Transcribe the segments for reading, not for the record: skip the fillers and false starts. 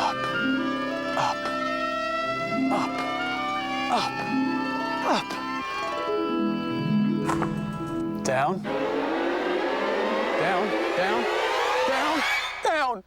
Up, up, up, up, up. Down, down, down, down, down.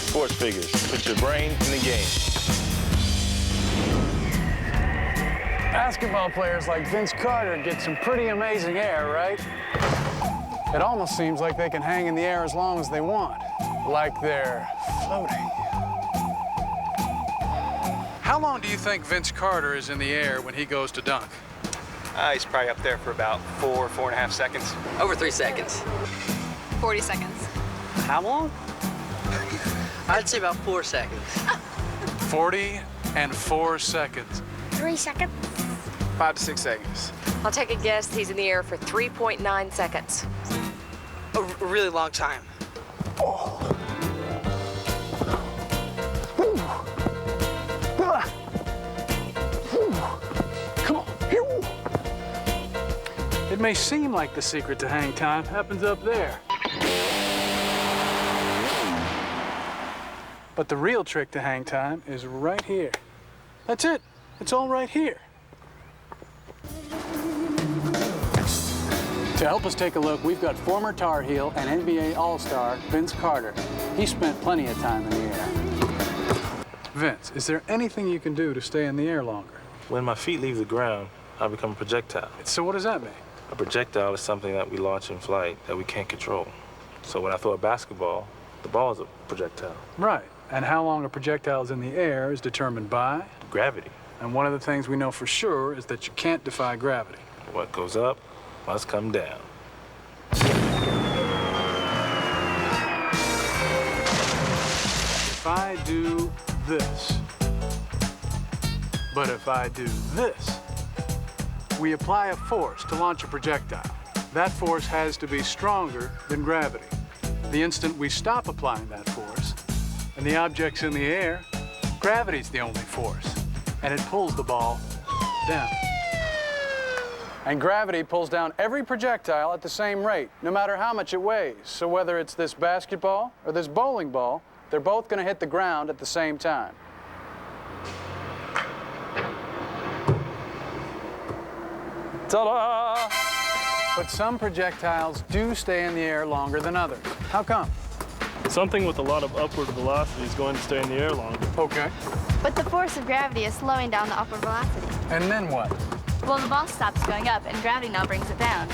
Sports figures, put your brain in the game. Basketball players like Vince Carter get some pretty amazing air, right? It almost seems like they can hang in the air as long as they want, like they're floating. How long do you think Vince Carter is in the air when he goes to dunk? He's probably up there for about 4.5 seconds. Over 3 seconds. 40 seconds. How long? I'd say about 4 seconds. 40 and 4 seconds. 3 seconds. 5 to 6 seconds. I'll take a guess he's in the air for 3.9 seconds. A really long time. Come on. It may seem like the secret to hang time happens up there. But the real trick to hang time is right here. That's it. It's all right here. To help us take a look, we've got former Tar Heel and NBA All-Star Vince Carter. He spent plenty of time in the air. Vince, is there anything you can do to stay in the air longer? When my feet leave the ground, I become a projectile. So what does that mean? A projectile is something that we launch in flight that we can't control. So when I throw a basketball, the ball is a projectile. Right. And how long a projectile is in the air is determined by? Gravity. And one of the things we know for sure is that you can't defy gravity. What goes up must come down. If I do this, but if I do this, we apply a force to launch a projectile. That force has to be stronger than gravity. The instant we stop applying that force, and the object's in the air, gravity's the only force, and it pulls the ball down. And gravity pulls down every projectile at the same rate, no matter how much it weighs. So whether it's this basketball or this bowling ball, they're both going to hit the ground at the same time. Ta-da! But some projectiles do stay in the air longer than others. How come? Something with a lot of upward velocity is going to stay in the air longer. Okay. But the force of gravity is slowing down the upward velocity. And then what? Well, the ball stops going up, and gravity now brings it down.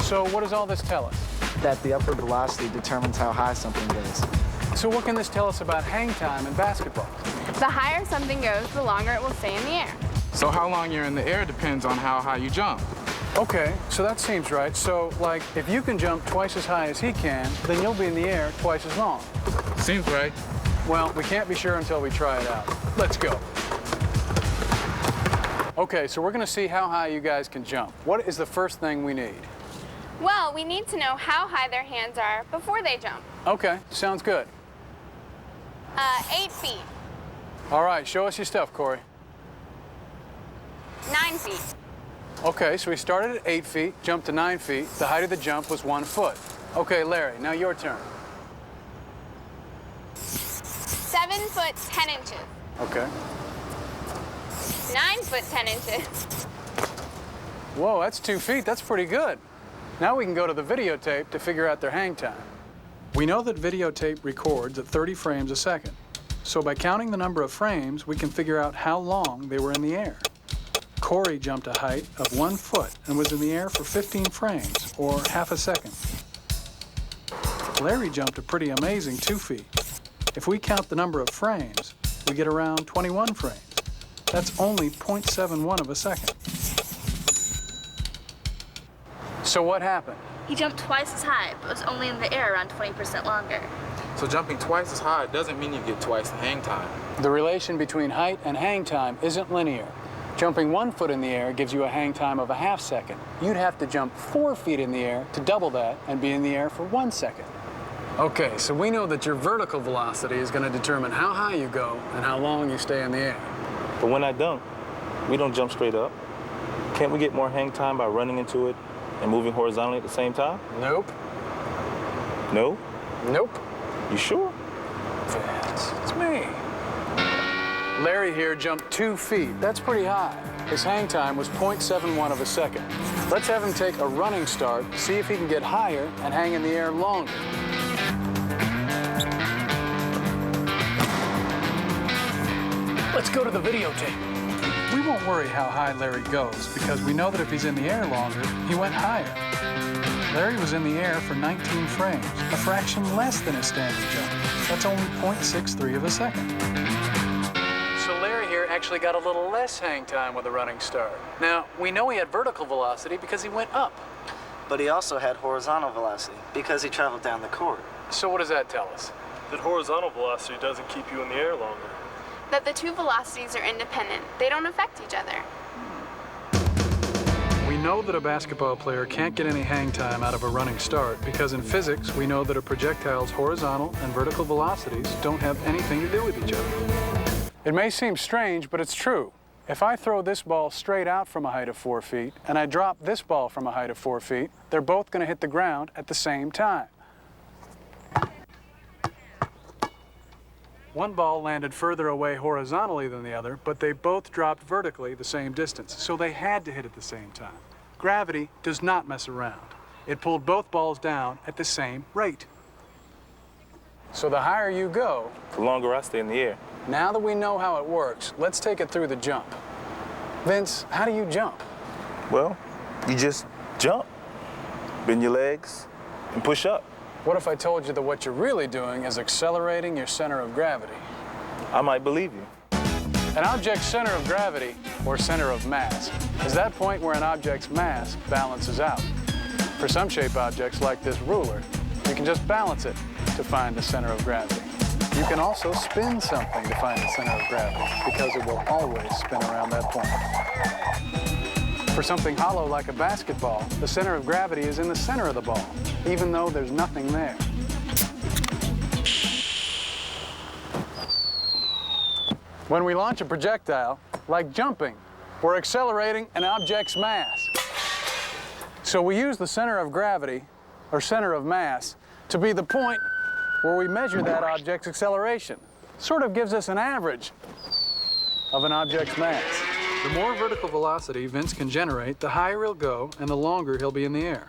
So what does all this tell us? That the upward velocity determines how high something goes. So what can this tell us about hang time in basketball? The higher something goes, the longer it will stay in the air. So how long you're in the air depends on how high you jump. Okay, so that seems right. So, like, if you can jump twice as high as he can, then you'll be in the air twice as long. Seems right. Well, we can't be sure until we try it out. Let's go. Okay, so we're going to see how high you guys can jump. What is the first thing we need? Well, we need to know how high their hands are before they jump. Okay, sounds good. 8 feet. All right, show us your stuff, Corey. 9 feet. Okay, so we started at 8 feet, jumped to 9 feet. The height of the jump was 1 foot. Okay, Larry, now your turn. 7 foot 10 inches. Okay. 9 foot 10 inches. Whoa, that's 2 feet. That's pretty good. Now we can go to the videotape to figure out their hang time. We know that videotape records at 30 frames a second. So by counting the number of frames, we can figure out how long they were in the air. Corey jumped a height of 1 foot and was in the air for 15 frames, or half a second. Larry jumped a pretty amazing 2 feet. If we count the number of frames, we get around 21 frames. That's only 0.71 of a second. So what happened? He jumped twice as high, but was only in the air around 20% longer. So jumping twice as high doesn't mean you get twice the hang time. The relation between height and hang time isn't linear. Jumping 1 foot in the air gives you a hang time of a half second. You'd have to jump 4 feet in the air to double that and be in the air for 1 second. Okay, so we know that your vertical velocity is going to determine how high you go and how long you stay in the air. But when I dunk, We don't jump straight up. Can't we get more hang time by running into it and moving horizontally at the same time? Nope. No? Nope. You sure? Vince, it's me. Larry here jumped 2 feet. That's pretty high. His hang time was 0.71 of a second. Let's have him take a running start, see if he can get higher and hang in the air longer. Let's go to the videotape. We won't worry how high Larry goes because we know that if he's in the air longer, he went higher. Larry was in the air for 19 frames, a fraction less than his standard jump. That's only 0.63 of a second. So Larry here actually got a little less hang time with a running start. Now, we know he had vertical velocity because he went up. But he also had horizontal velocity because he traveled down the court. So what does that tell us? That horizontal velocity doesn't keep you in the air longer. That the two velocities are independent. They don't affect each other. We know that a basketball player can't get any hang time out of a running start because in physics, we know that a projectile's horizontal and vertical velocities don't have anything to do with each other. It may seem strange, but it's true. If I throw this ball straight out from a height of 4 feet and I drop this ball from a height of 4 feet, they're both going to hit the ground at the same time. One ball landed further away horizontally than the other, but they both dropped vertically the same distance, so they had to hit at the same time. Gravity does not mess around. It pulled both balls down at the same rate. So the higher you go, The longer I stay in the air. now that we know how it works, let's take it through the jump. Vince, how do you jump? Well, you just jump, bend your legs, and push up. What if I told you that what you're really doing is accelerating your center of gravity? I might believe you. An object's center of gravity, or center of mass, is that point where an object's mass balances out. For some shape objects, like this ruler, you can just balance it to find the center of gravity. You can also spin something to find the center of gravity, because it will always spin around that point. For something hollow like a basketball, the center of gravity is in the center of the ball, even though there's nothing there. When we launch a projectile, like jumping, we're accelerating an object's mass. So we use the center of gravity, or center of mass, to be the point where we measure that object's acceleration. Sort of gives us an average of an object's mass. The more vertical velocity Vince can generate, the higher he'll go and the longer he'll be in the air.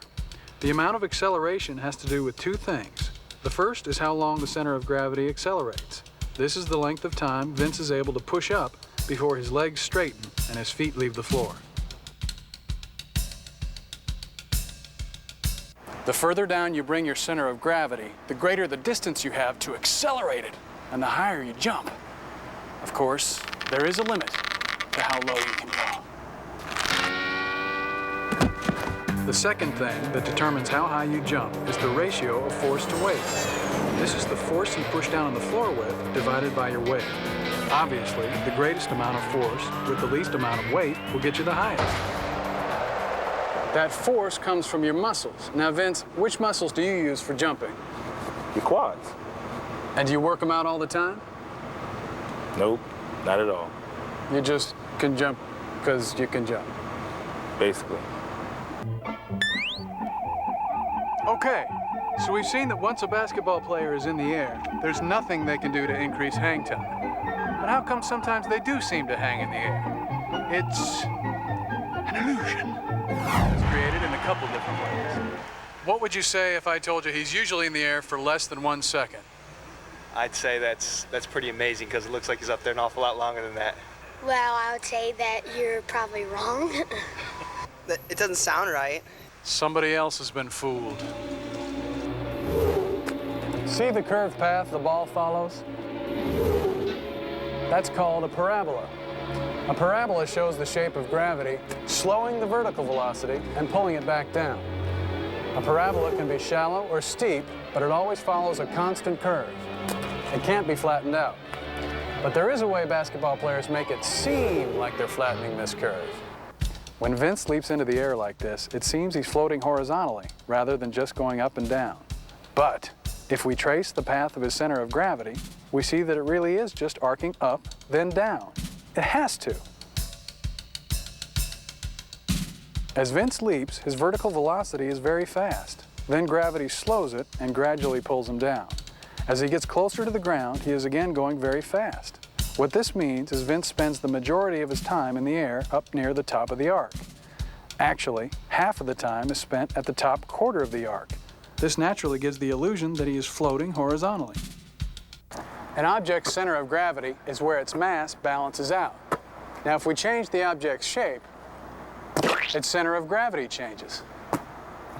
The amount of acceleration has to do with 2 things. The first is how long the center of gravity accelerates. This is the length of time Vince is able to push up before his legs straighten and his feet leave the floor. The further down you bring your center of gravity, the greater the distance you have to accelerate it, and the higher you jump. Of course, there is a limit to how low you can go. The second thing that determines how high you jump is the ratio of force to weight. This is the force you push down on the floor with divided by your weight. Obviously, the greatest amount of force with the least amount of weight will get you the highest. That force comes from your muscles. Now, Vince, which muscles do you use for jumping? Your quads. And do you work them out all the time? Nope, not at all. You just can jump because you can jump. Basically. Okay, so we've seen that once a basketball player is in the air, there's nothing they can do to increase hang time. But how come sometimes they do seem to hang in the air? It's an illusion. It's created in a couple different ways. What would you say if I told you he's usually in the air for less than 1 second? I'd say that's pretty amazing because it looks like he's up there an awful lot longer than that. Well, I would say that you're probably wrong. It doesn't sound right. Somebody else has been fooled. See the curved path the ball follows? That's called a parabola. A parabola shows the shape of gravity, slowing the vertical velocity and pulling it back down. A parabola can be shallow or steep, but it always follows a constant curve. It can't be flattened out. But there is a way basketball players make it seem like they're flattening this curve. When Vince leaps into the air like this, it seems he's floating horizontally rather than just going up and down. But if we trace the path of his center of gravity, we see that it really is just arcing up, then down. It has to. As Vince leaps, his vertical velocity is very fast. Then gravity slows it and gradually pulls him down. As he gets closer to the ground, he is again going very fast. What this means is Vince spends the majority of his time in the air up near the top of the arc. Actually, half of the time is spent at the top quarter of the arc. This naturally gives the illusion that he is floating horizontally. An object's center of gravity is where its mass balances out. Now, if we change the object's shape, its center of gravity changes.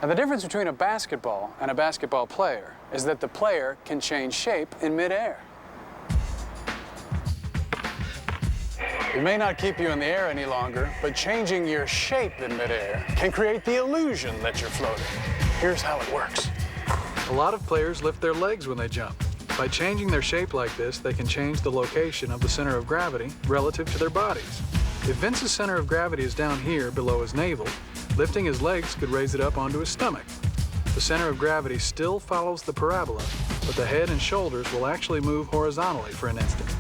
Now, the difference between a basketball and a basketball player is that the player can change shape in midair. It may not keep you in the air any longer, but changing your shape in midair can create the illusion that you're floating. Here's how it works. A lot of players lift their legs when they jump. By changing their shape like this, they can change the location of the center of gravity relative to their bodies. If Vince's center of gravity is down here below his navel, lifting his legs could raise it up onto his stomach. The center of gravity still follows the parabola, but the head and shoulders will actually move horizontally for an instant.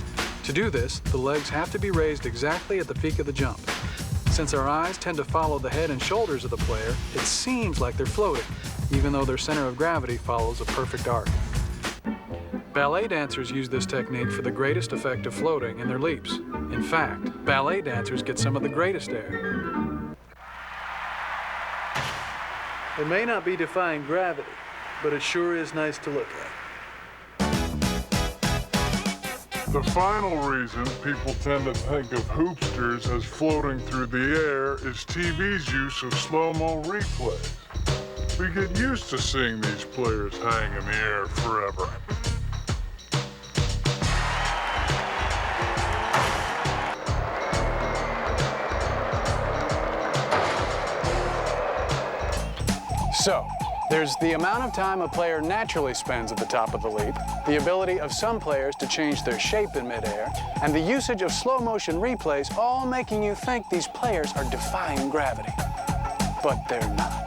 To do this, the legs have to be raised exactly at the peak of the jump. Since our eyes tend to follow the head and shoulders of the player, it seems like they're floating, even though their center of gravity follows a perfect arc. Ballet dancers use this technique for the greatest effect of floating in their leaps. In fact, ballet dancers get some of the greatest air. It may not be defying gravity, but it sure is nice to look at. The final reason people tend to think of hoopsters as floating through the air is TV's use of slow-mo replays. We get used to seeing these players hang in the air forever. So, there's the amount of time a player naturally spends at the top of the leap, the ability of some players to change their shape in midair, and the usage of slow-motion replays, all making you think these players are defying gravity. But they're not.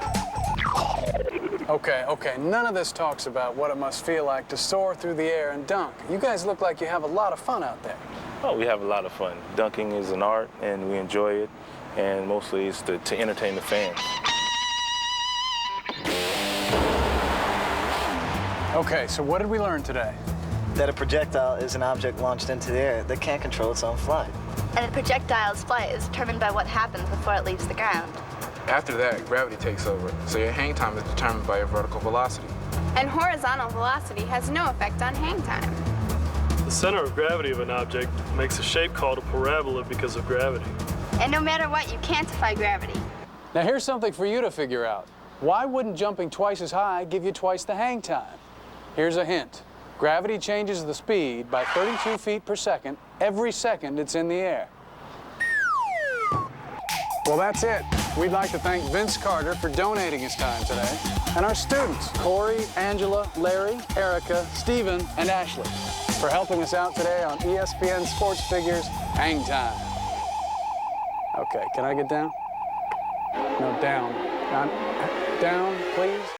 Okay, none of this talks about what it must feel like to soar through the air and dunk. You guys look like you have a lot of fun out there. Oh, we have a lot of fun. Dunking is an art, and we enjoy it, and mostly it's to entertain the fans. Okay, so what did we learn today? That a projectile is an object launched into the air that can't control its own flight. And the projectile's flight is determined by what happens before it leaves the ground. After that, gravity takes over, so your hang time is determined by your vertical velocity. And horizontal velocity has no effect on hang time. The center of gravity of an object makes a shape called a parabola because of gravity. And no matter what, you can't defy gravity. Now here's something for you to figure out. Why wouldn't jumping twice as high give you twice the hang time? Here's a hint. Gravity changes the speed by 32 feet per second every second it's in the air. Well, that's it. We'd like to thank Vince Carter for donating his time today, and our students, Corey, Angela, Larry, Erica, Steven, and Ashley, for helping us out today on ESPN Sports Figures Hang Time. Okay, can I get down? No, down. Down, please.